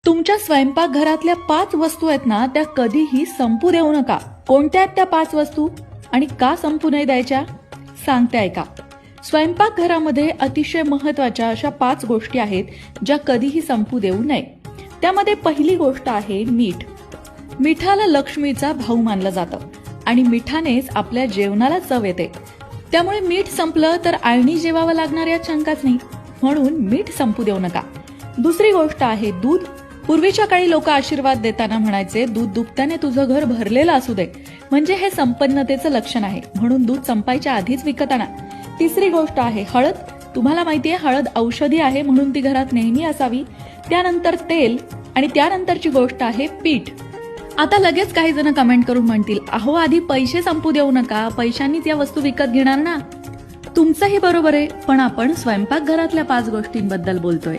तुमच्या स्वयंपाकघरातल्या 5 वस्तू आहेत ना, त्या कधीही संपू देऊ नका. कोणत्या आहेत त्या 5 वस्तू आणि का संपू नाही द्यायच्या सांगते ऐका. स्वयंपाकघरामध्ये अतिशय महत्वाच्या अशा 5 गोष्टी आहेत ज्या कधीही संपू देऊ नये. त्यामध्ये पहिली गोष्ट आहे मीठ. मिठाला लक्ष्मीचा भाऊ मानलं जातं आणि मिठानेच आपल्या जेवणाला चव येते. त्यामुळे मीठ संपलं तर आळणी जेवावं लागणार यात शंकाच नाही. म्हणून मीठ संपू देऊ नका. दुसरी गोष्ट आहे दूध. पूर्वीच्या काळी लोक आशीर्वाद देताना म्हणायचे, दूध दुभत्याने तुझं घर भरलेलं असू दे, म्हणजे हे संपन्नतेचं लक्षण आहे. म्हणून दूध संपायच्या आधीच विकत आणा. तिसरी गोष्ट आहे हळद. तुम्हाला माहितीये हळद औषधी आहे, म्हणून ती घरात नेहमी असावी. त्यानंतर तेल आणि त्यानंतरची गोष्ट आहे पीठ. आता लगेच काही जण कमेंट करून म्हणतील, अहो आधी पैसे संपू देऊ नका, पैशांनीच या वस्तू विकत घेणार ना. तुमचंही बरोबर आहे, पण आपण स्वयंपाकघरातल्या 5 गोष्टींबद्दल बोलतोय.